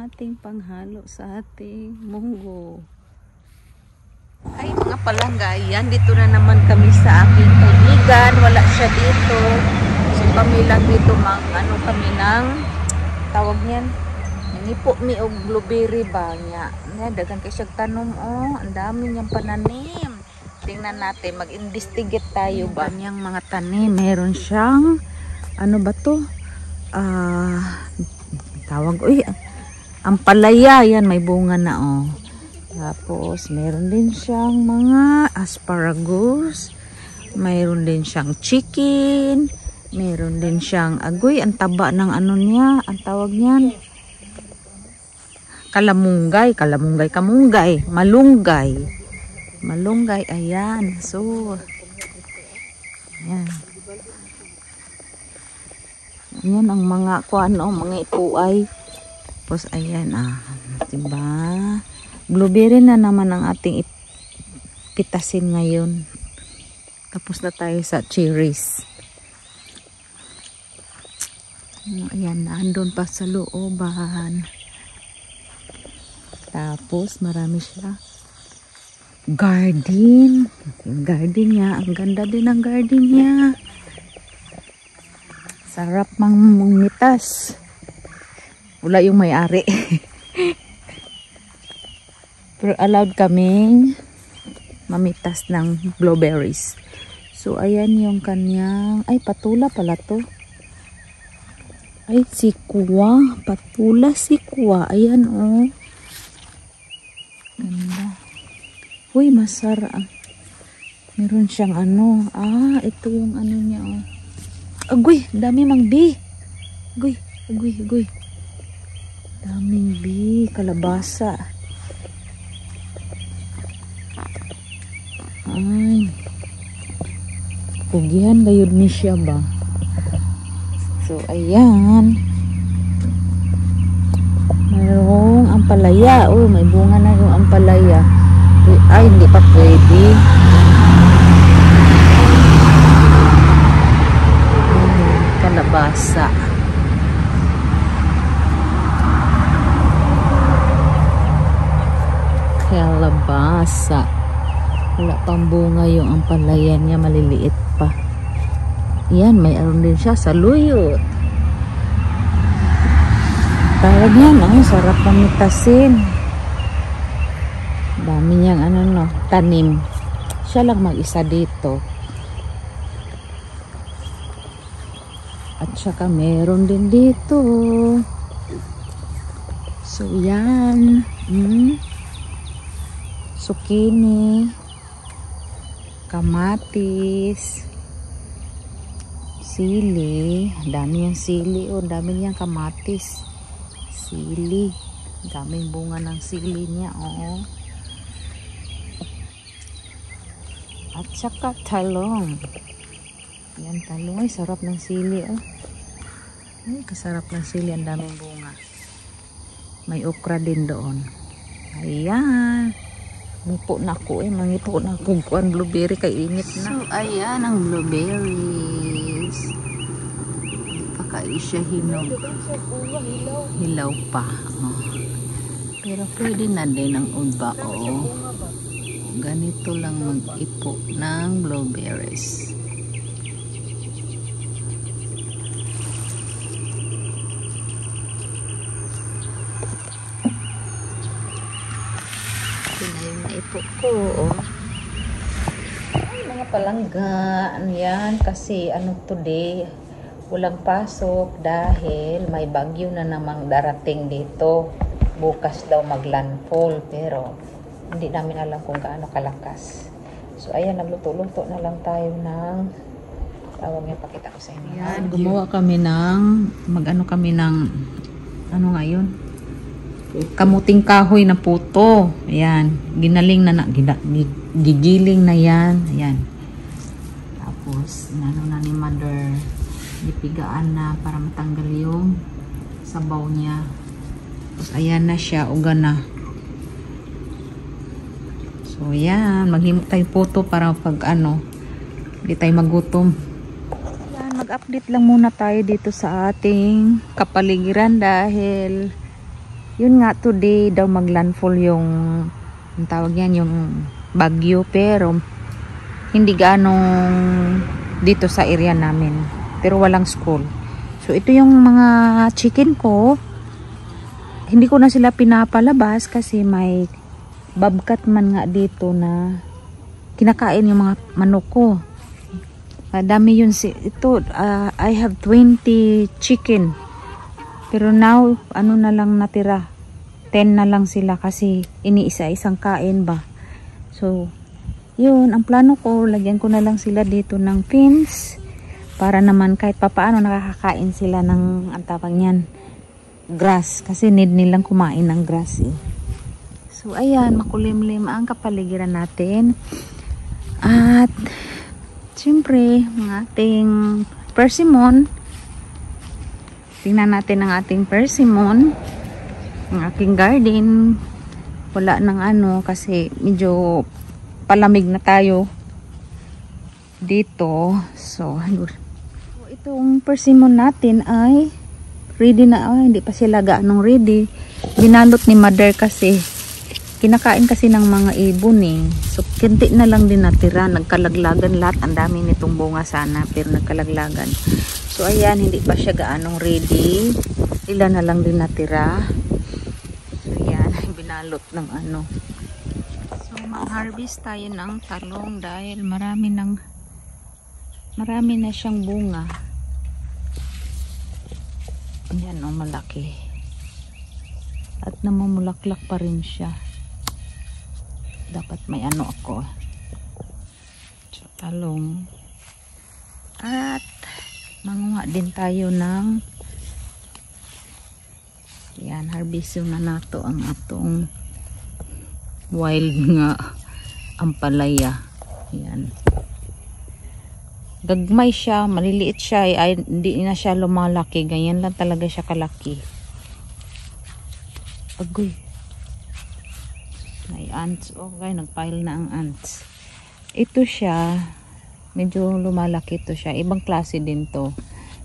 ating panghalo sa ating munggo. Ay mga palangga, yan dito na naman kami sa aking kaibigan. Wala siya dito. So kami lang dito ano kami ng tawag niyan. Nangipo mi og blueberry ba niya. Dagan kay siya tanom ang dami niyang pananim. Tingnan natin, mag-investigate tayo ba niyang mga tanim. Meron siyang ano ba to? Tawag ampalaya, yan may bunga na Tapos meron din siyang mga asparagus, mayroon din siyang chicken, meron din siyang agoy, ang taba ng ano niya, ang tawag niyan kamunggay, malunggay, ayan. So ayan. Ayan ang mga mga ipuay. Tapos ayan diba? Blueberry na naman ang ating pitasin ngayon. Tapos na tayo sa cherries. Ayan, andun pa sa looban. Tapos marami siya. Garden. Yung garden niya. Ang ganda din ang garden niya. Sarap mangmitas. Wala yung may-ari. Pero allowed kaming mamitas ng blueberries. So ayan yung kanyang, ay patula pala to. Ay sikwa, patula sikwa. Ayan Ganda. Uy, masarap. Meron siyang ito yung ano niya Agoy, dami mang bi. Agoy. Daming bi, kalabasa. Ay. Pugihan gayud ni siya ba. So ayan. Mayroong ampalaya. May bunga na yung ampalaya. Ay, hindi pa pwede. Kalabasa. Wala pang bunga yung ampalaya niya, maliliit pa. Yan, mayroon din siya sa luyot. Tawag yan, sarap pamitasin. Dami niyang tanim. Siya lang mag-isa dito. At saka meron din dito. So yan. Zucchini, kamatis, sili. Dami yung sili. Dami niyang kamatis. Sili. Daming bunga ng sili niya. At saka talong. Yan, talong. Ay, sarap ng sili. Ay, kasarap ng sili. Ang daming bunga. May okra din doon. Ayan. Mangipo na ako mangipo na ako kuan blueberry kay init na. So ayan ang blueberries. Pakain siya hinog. Hilaw pa. Pero pwede na din ang uba ganito lang mag-ipo ng blueberries. Ipo ko Ay, mga palangga yan kasi today walang pasok dahil may bagyo na namang darating dito. Bukas daw maglandfall pero hindi namin alam kung gaano kalakas. So ayan, nagluto-luto na lang tayo ng tawag niya, pakita ko sa inyo. Yan, gumawa kami ng kami ng ngayon, kamuting kahoy na puto. Ayan, gigiling na yan. Ayan. Tapos na ni mother, dipigaan na para matanggal yung sabaw niya. Tapos ayan na siya, uga na. So ayan, maghimot tayo puto para pag hindi tayo magutom. Ayan, mag-update lang muna tayo dito sa ating kapaligiran dahil Yun nga, today daw maglandfall yung, ang tawag yan, yung bagyo, pero hindi ganong dito sa area namin, pero walang school. So ito yung mga chicken ko, hindi ko na sila pinapalabas kasi may bobcat man nga dito na kinakain yung mga manok ko. Dami yun. Ito, I have 20 chicken. Pero now, ano na lang natira? 10 na lang sila kasi iniisa-isang kain ba. So, yun. Ang plano ko, lagyan ko na lang sila dito ng fence. Para naman kahit papaano nakakakain sila ng, ang tawag niyan, grass. Kasi need nilang kumain ng grass eh. So, ayan. Makulimlim ang kapaligiran natin. At, siyempre, ang ating persimmon. Tingnan natin ang ating persimmon. Ang aking garden. Wala nang ano kasi medyo palamig na tayo dito. So, itong persimmon natin ay ready na. Hindi pa sila gaanong ready. Binalot ni mother kasi kinakain kasi ng mga ibon eh. So, kinti na lang din natira. Nagkalaglagan lahat. Ang dami nitong bunga sana pero nagkalaglagan. So, ayan, hindi pa siya gaanong ready. Ilan na lang din natira. So, ayan, binalot ng ano. So, mag-harvest tayo ng talong dahil marami na siyang bunga. Ayan, oh, malaki. At namumulaklak pa rin siya. Dapat may ano ako. So, talong. At manguha din tayo ng yan, harvest na nato ang atong wild nga ampalaya. Yan. Gagmay siya, maliliit siya, ay hindi na siya lumalaki. Ganyan lang talaga siya kalaki. Agoy. May ants. Okay, nagpile na ang ants. Ito siya. Medyo lumalaki to siya. Ibang klase din to.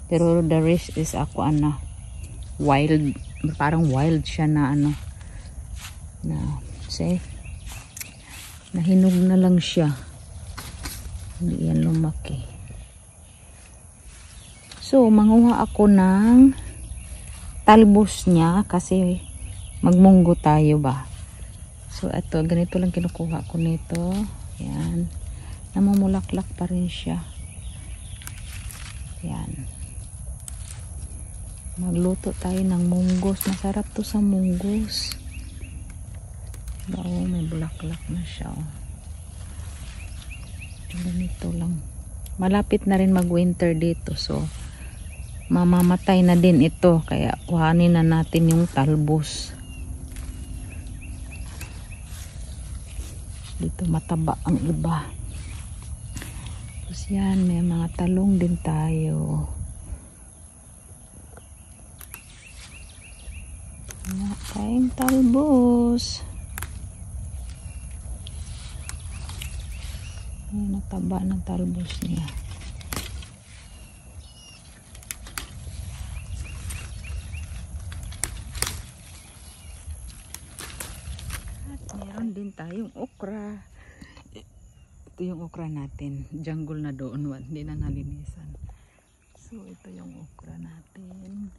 Pero the rest is ako wild. Parang wild siya na ano. Na, say, nahinog na lang siya. Hindi yan lumaki. So, manguha ako ng talbos niya kasi magmunggo tayo ba. So, ito, ganito lang kinukuha ko nito. Yan. Namumulaklak pa rin siya. Yan. Magluto tayo ng munggos. Masarap to sa munggos. Oo, may bulaklak na siya. Oh. Ganito lang. Malapit na rin mag-winter dito. So, mamamatay na din ito. Kaya, kuhanin na natin yung talbos. Dito mataba ang iba. Tapos yan, may mga talong din tayo. Wala tayong talbos. Ay, nataba ng talbos niya. At meron din tayong okra. Ito yung okra natin. Jungle na doon. Hindi na nalinisan. So, ito yung okra natin.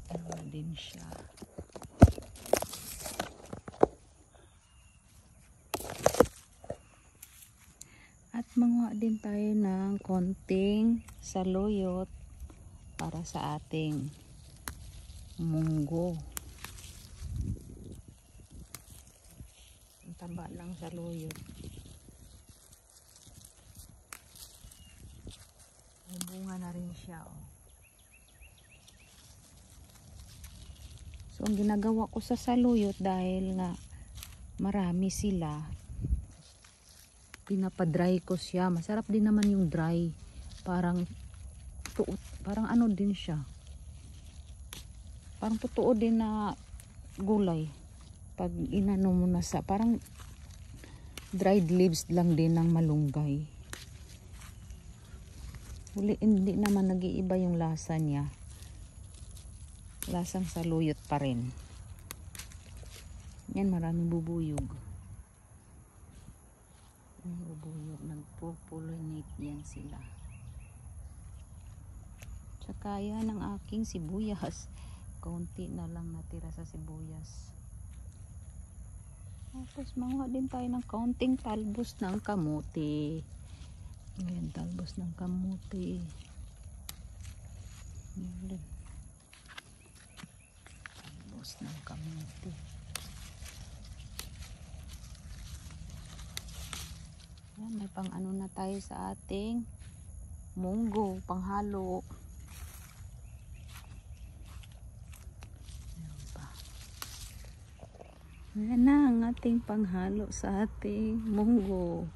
Ano din siya. At manguha din tayo ng konting saluyot para sa ating munggo. Ang taba ng saluyot. May bunga na rin siya. Oh. So, ang ginagawa ko sa saluyot dahil nga marami sila, pinapadry ko siya. Masarap din naman yung dry. Parang ano din siya. Parang totoo din na gulay. Pag inano mo na sa, parang dried leaves lang din ng malunggay. Hindi naman nag-iiba yung lasa niya. Lasang saluyot pa rin. Yan, maraming bubuyog. Ay, bubuyog. Nagpo-pollinate yan sila. Tsaka yan ang aking sibuyas. Kaunti na lang natira sa sibuyas. Tapos manguha din tayo ng kaunting talbos ng kamuti. Ayan, talbos ng kamuti. Ayan. Talbos ng kamuti. Ayan, may pang ano na tayo sa ating munggo, panghalo. Ayan na ang ating panghalo sa ating munggo.